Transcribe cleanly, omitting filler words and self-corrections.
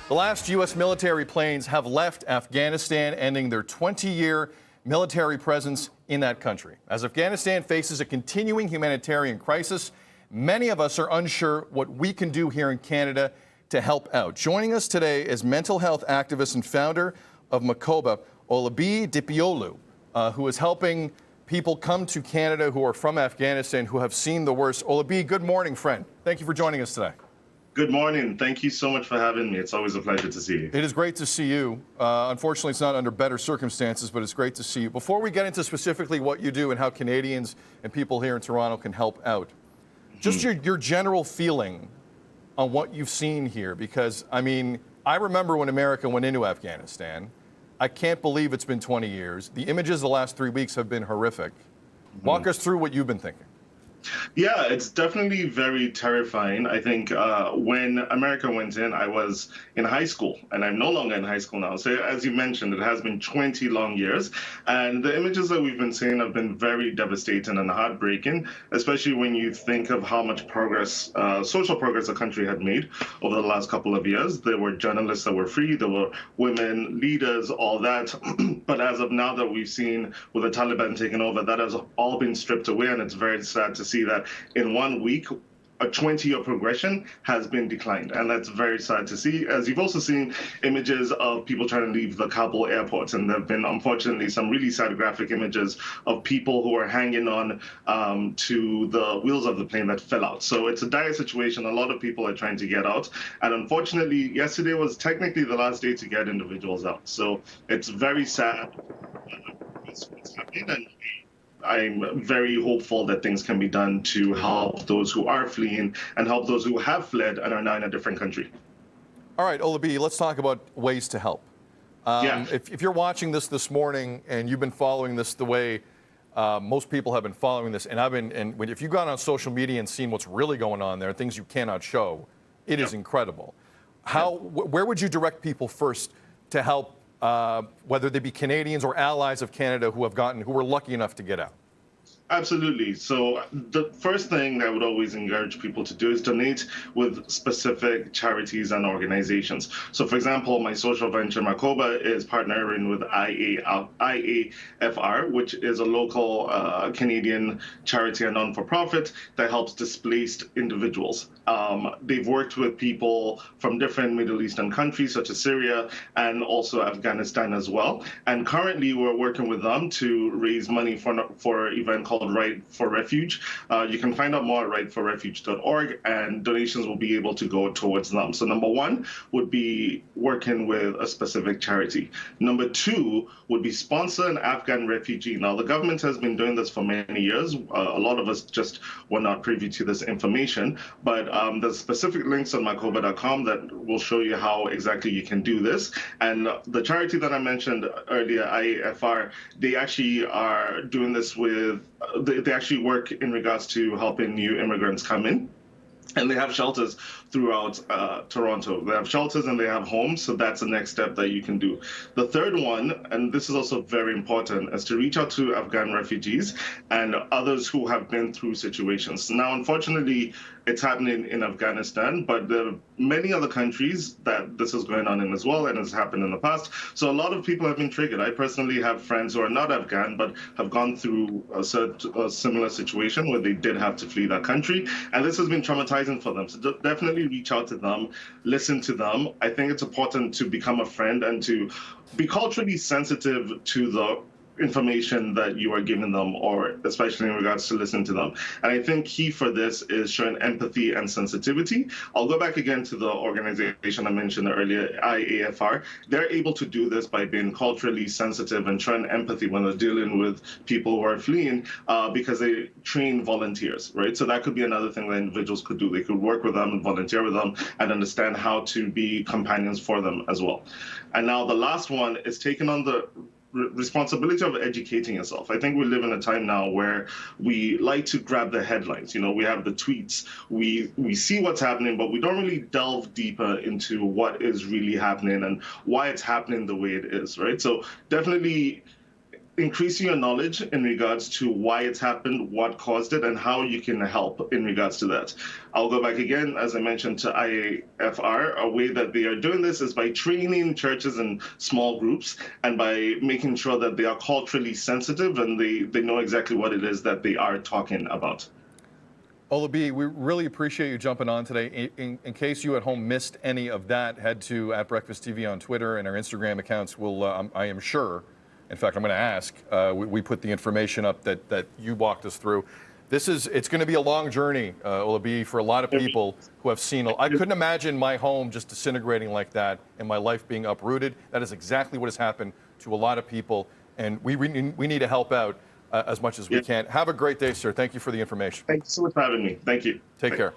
The last U.S. military planes have left Afghanistan, ending their 20-year military presence in that country. As Afghanistan faces a continuing humanitarian crisis, many of us are unsure what we can do here in Canada to help out. Joining us today is mental health activist and founder of Makoba, Olabiyi Dipeolu, who is helping people come to Canada who are from Afghanistan, who have seen the worst. Olabiyi, good morning, friend. Thank you for joining us today. Good morning. Thank you so much for having me. It's always a pleasure to see you. It is great to see you. Unfortunately, it's not under better circumstances, but it's great to see you. Before we get into specifically what you do and how Canadians and people here in Toronto can help out, just your general feeling on what you've seen here, because, I mean, I remember when America went into Afghanistan. I can't believe it's been 20 years. The images the last 3 weeks have been horrific. Walk us through what you've been thinking. Yeah, it's definitely very terrifying. I think when America went in, I was in high school, and I'm no longer in high school now. So as you mentioned, it has been 20 long years, and the images that we've been seeing have been very devastating and heartbreaking, especially when you think of how much progress, social progress the country had made over the last couple of years. There were journalists that were free, there were women leaders, all that. But as of now that we've seen with the Taliban taking over, that has all been stripped away, and it's very sad to see that in 1 week, a 20-year progression has been declined. And that's very sad to see. As you've also seen images of people trying to leave the Kabul airport. And there have been, unfortunately, some really sad graphic images of people who are hanging on to the wheels of the plane that fell out. So it's a dire situation. A lot of people are trying to get out. And unfortunately, yesterday was technically the last day to get individuals out. So it's very sad what's happening. And I'm very hopeful that things can be done to help those who are fleeing and help those who have fled and are now in a different country. All right, Olabiyi, let's talk about ways to help. If you're watching this morning and you've been following this the way most people have been following this, and if you've gone on social media and seen what's really going on there, things you cannot show, it is incredible. Where would you direct people first to help? Whether they be Canadians or allies of Canada who were lucky enough to get out? Absolutely. So the first thing that I would always encourage people to do is donate with specific charities and organizations. So, for example, my social venture, Makoba, is partnering with IAFR, which is a local Canadian charity and non-for-profit that helps displaced individuals. They've worked with people from different Middle Eastern countries, such as Syria and also Afghanistan as well. And currently, we're working with them to raise money for an event called Right for Refuge. You can find out more at rightforrefuge.org, and donations will be able to go towards them. So number one would be working with a specific charity. Number two would be sponsor an Afghan refugee. Now, the government has been doing this for many years. A lot of us just were not privy to this information, but there's specific links on makoba.com that will show you how exactly you can do this. And the charity that I mentioned earlier, IAFR, they actually are doing this with they actually work in regards to helping new immigrants come in. And they have shelters throughout Toronto. They have shelters and they have homes, so that's the next step that you can do. The third one, and this is also very important, is to reach out to Afghan refugees and others who have been through situations. Now, unfortunately, it's happening in Afghanistan, but there are many other countries that this is going on in as well, and has happened in the past. So a lot of people have been triggered. I personally have friends who are not Afghan, but have gone through a similar situation where they did have to flee that country, and this has been traumatizing for them. So definitely reach out to them, listen to them. I think it's important to become a friend and to be culturally sensitive to the information that you are giving them, or especially in regards to listening to them. And I think key for this is showing empathy and sensitivity. I'll go back again to the organization I mentioned earlier, IAFR. They're able to do this by being culturally sensitive and showing empathy when they're dealing with people who are fleeing, because they train volunteers, right? So that could be another thing that individuals could do. They could work with them and volunteer with them and understand how to be companions for them as well. And now the last one is taking on the responsibility of educating yourself. I think we live in a time now where we like to grab the headlines. You know, we have the tweets, we see what's happening, but we don't really delve deeper into what is really happening and why it's happening the way it is, right? So definitely increasing your knowledge in regards to why it's happened, what caused it, and how you can help in regards to that. I'll go back again, as I mentioned, to IAFR. A way that they are doing this is by training churches in small groups and by making sure that they are culturally sensitive and they know exactly what it is that they are talking about. Olabiyi, we really appreciate you jumping on today. In case you at home missed any of that, head to @BreakfastTV on Twitter and our Instagram accounts. Will I am sure, in fact, I'm going to ask. We put the information up that you walked us through. It's going to be a long journey, Olabiyi, for a lot of people who have seen. I couldn't imagine my home just disintegrating like that and my life being uprooted. That is exactly what has happened to a lot of people, and we need to help out as much as we can. Have a great day, sir. Thank you for the information. Thanks so much for having me. Thank you. Take care.